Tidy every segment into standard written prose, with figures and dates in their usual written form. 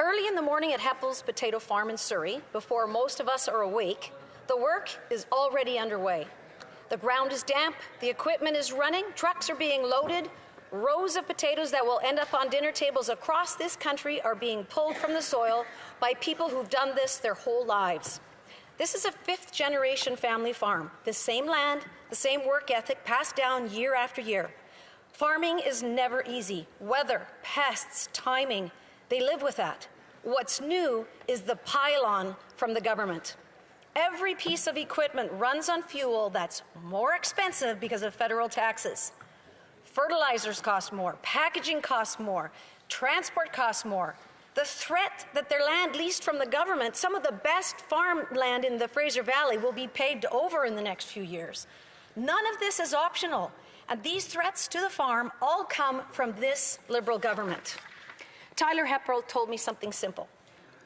Early in the morning at Heppel's Potato Farm in Surrey, before most of us are awake, the work is already underway. The ground is damp, the equipment is running, trucks are being loaded, rows of potatoes that will end up on dinner tables across this country are being pulled from the soil by people who've done this their whole lives. This is a fifth-generation family farm. The same land, the same work ethic passed down year after year. Farming is never easy. Weather, pests, timing, they live with that. What's new is the pile-on from the government. Every piece of equipment runs on fuel that's more expensive because of federal taxes. Fertilizers cost more, packaging costs more, transport costs more. The threat that their land leased from the government, some of the best farmland in the Fraser Valley, will be paved over in the next few years. None of this is optional, and these threats to the farm all come from this Liberal government. Tyler Heppel told me something simple.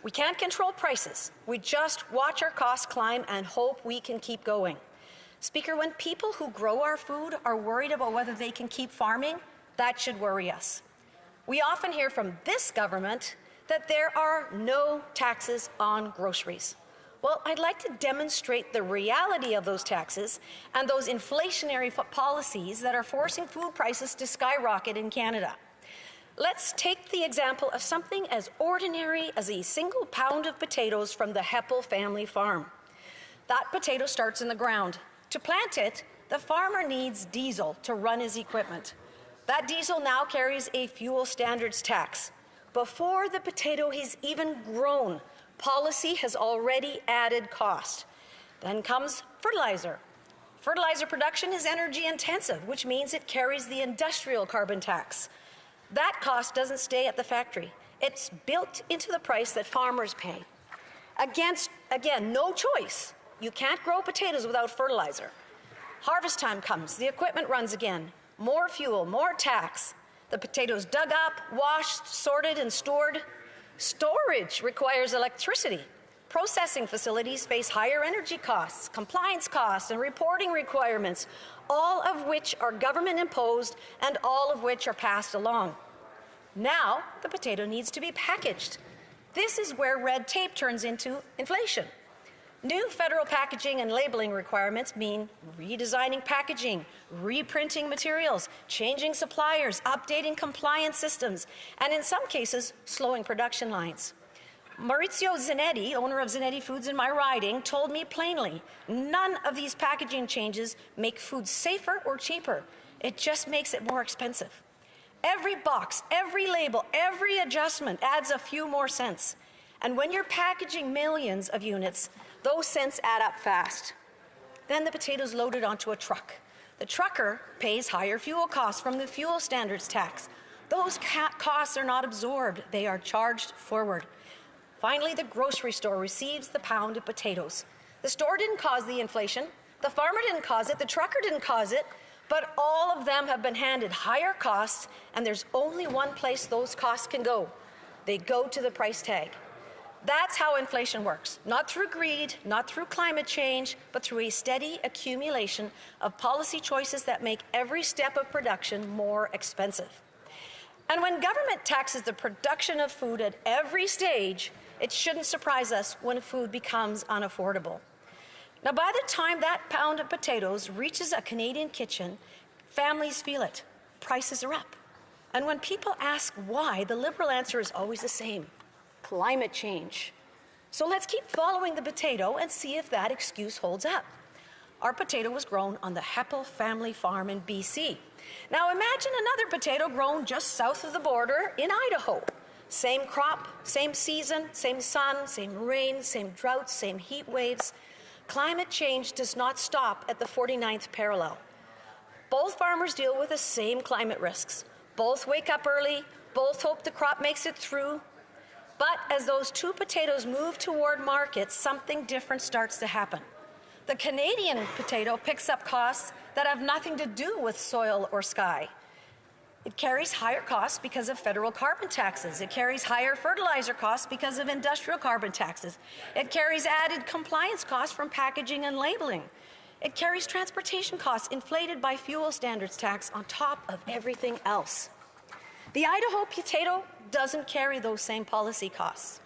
We can't control prices. We just watch our costs climb and hope we can keep going. Speaker, when people who grow our food are worried about whether they can keep farming, that should worry us. We often hear from this government that there are no taxes on groceries. Well, I'd like to demonstrate the reality of those taxes and those inflationary policies that are forcing food prices to skyrocket in Canada. Let's take the example of something as ordinary as a single pound of potatoes from the Heppel family farm. That potato starts in the ground. To plant it, the farmer needs diesel to run his equipment. That diesel now carries a fuel standards tax. Before the potato is even grown, policy has already added cost. Then comes fertilizer. Fertilizer production is energy intensive, which means it carries the industrial carbon tax. That cost doesn't stay at the factory. It's built into the price that farmers pay. Again, no choice. You can't grow potatoes without fertilizer. Harvest time comes, the equipment runs again. More fuel, more tax. The potatoes dug up, washed, sorted, and stored. Storage requires electricity. Processing facilities face higher energy costs, compliance costs, and reporting requirements, all of which are government imposed and all of which are passed along. Now, the potato needs to be packaged. This is where red tape turns into inflation. New federal packaging and labeling requirements mean redesigning packaging, reprinting materials, changing suppliers, updating compliance systems, and in some cases, slowing production lines. Maurizio Zanetti, owner of Zanetti Foods in my riding, told me plainly, none of these packaging changes make food safer or cheaper. It just makes it more expensive. Every box, every label, every adjustment adds a few more cents. And when you're packaging millions of units, those cents add up fast. Then the potatoes loaded onto a truck. The trucker pays higher fuel costs from the fuel standards tax. Those costs are not absorbed, they are charged forward. Finally, the grocery store receives the pound of potatoes. The store didn't cause the inflation, the farmer didn't cause it, the trucker didn't cause it, but all of them have been handed higher costs, and there's only one place those costs can go. They go to the price tag. That's how inflation works, not through greed, not through climate change, but through a steady accumulation of policy choices that make every step of production more expensive. And when government taxes the production of food at every stage, it shouldn't surprise us when food becomes unaffordable. Now, by the time that pound of potatoes reaches a Canadian kitchen, families feel it. Prices are up. And when people ask why, the Liberal answer is always the same: climate change. So let's keep following the potato and see if that excuse holds up. Our potato was grown on the Heppel family farm in BC. Now imagine another potato grown just south of the border in Idaho. Same crop, same season, same sun, same rain, same droughts, same heat waves. Climate change does not stop at the 49th parallel. Both farmers deal with the same climate risks. Both wake up early, both hope the crop makes it through. But as those two potatoes move toward markets, something different starts to happen. The Canadian potato picks up costs that have nothing to do with soil or sky. It carries higher costs because of federal carbon taxes. It carries higher fertilizer costs because of industrial carbon taxes. It carries added compliance costs from packaging and labeling. It carries transportation costs inflated by fuel standards tax on top of everything else. The Idaho potato doesn't carry those same policy costs.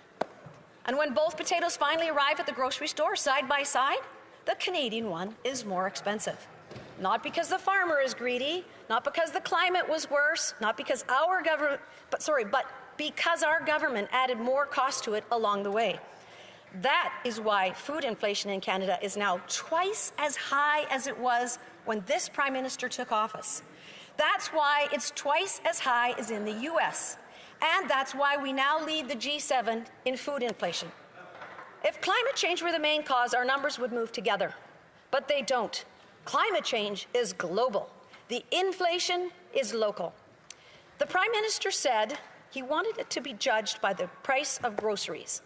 And when both potatoes finally arrive at the grocery store side by side, the Canadian one is more expensive. Not because the farmer is greedy, not because the climate was worse, not because our government, but because our government added more cost to it along the way. That is why food inflation in Canada is now twice as high as it was when this Prime Minister took office. That's why it's twice as high as in the US. And that's why we now lead the G7 in food inflation. If climate change were the main cause, our numbers would move together. But they don't. Climate change is global. The inflation is local. The Prime Minister said he wanted it to be judged by the price of groceries.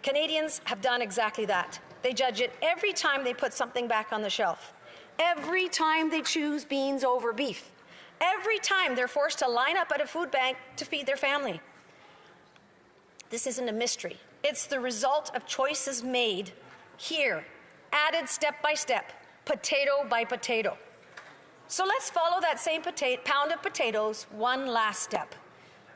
Canadians have done exactly that. They judge it every time they put something back on the shelf. Every time they choose beans over beef. Every time they're forced to line up at a food bank to feed their family. This isn't a mystery. It's the result of choices made here, added step by step, potato by potato. So let's follow that same pound of potatoes one last step.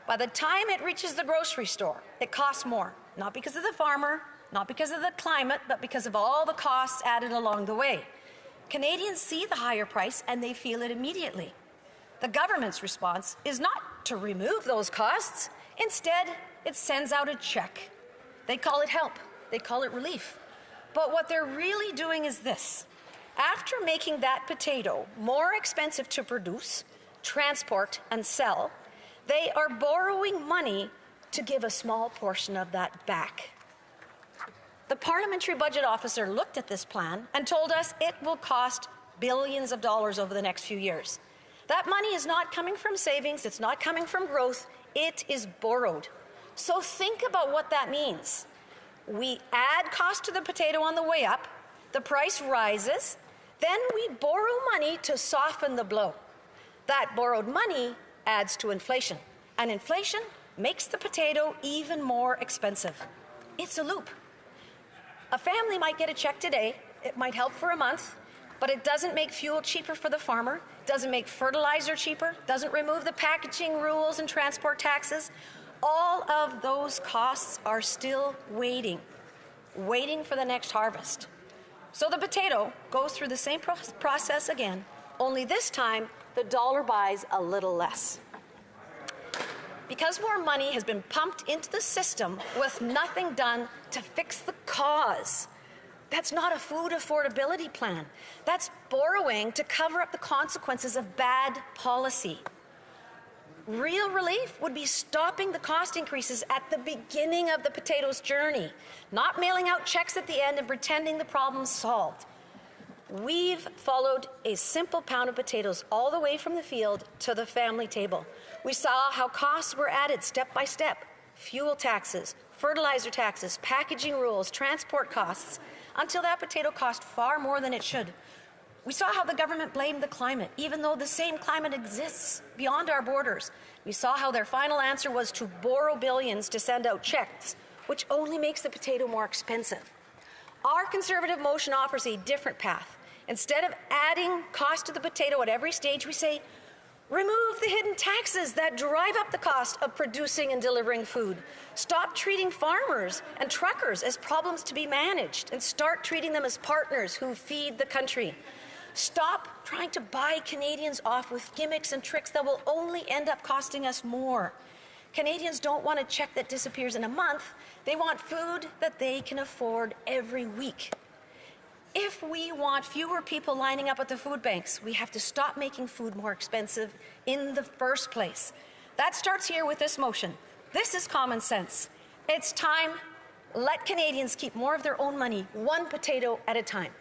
By the time it reaches the grocery store, it costs more, not because of the farmer, not because of the climate, but because of all the costs added along the way. Canadians see the higher price and they feel it immediately. The government's response is not to remove those costs. Instead, it sends out a check. They call it help. They call it relief. But what they're really doing is this. After making that potato more expensive to produce, transport, and sell, they are borrowing money to give a small portion of that back. The Parliamentary Budget Officer looked at this plan and told us it will cost billions of dollars over the next few years. That money is not coming from savings, it's not coming from growth, it is borrowed. So think about what that means. We add cost to the potato on the way up, the price rises, then we borrow money to soften the blow. That borrowed money adds to inflation, and inflation makes the potato even more expensive. It's a loop. A family might get a check today, it might help for a month, but it doesn't make fuel cheaper for the farmer, doesn't make fertilizer cheaper, doesn't remove the packaging rules and transport taxes. All of those costs are still waiting for the next harvest. So the potato goes through the same process again, only this time the dollar buys a little less. Because more money has been pumped into the system with nothing done to fix the cause. That's not a food affordability plan. That's borrowing to cover up the consequences of bad policy. Real relief would be stopping the cost increases at the beginning of the potato's journey, not mailing out checks at the end and pretending the problem's solved. We've followed a simple pound of potatoes all the way from the field to the family table. We saw how costs were added step by step. Fuel taxes, fertilizer taxes, packaging rules, transport costs, until that potato cost far more than it should. We saw how the government blamed the climate, even though the same climate exists beyond our borders. We saw how their final answer was to borrow billions to send out checks, which only makes the potato more expensive. Our Conservative motion offers a different path. Instead of adding cost to the potato at every stage, we say, remove the hidden taxes that drive up the cost of producing and delivering food. Stop treating farmers and truckers as problems to be managed and start treating them as partners who feed the country. Stop trying to buy Canadians off with gimmicks and tricks that will only end up costing us more. Canadians don't want a check that disappears in a month. They want food that they can afford every week. If we want fewer people lining up at the food banks, we have to stop making food more expensive in the first place. That starts here with this motion. This is common sense. It's time. Let Canadians keep more of their own money, one potato at a time.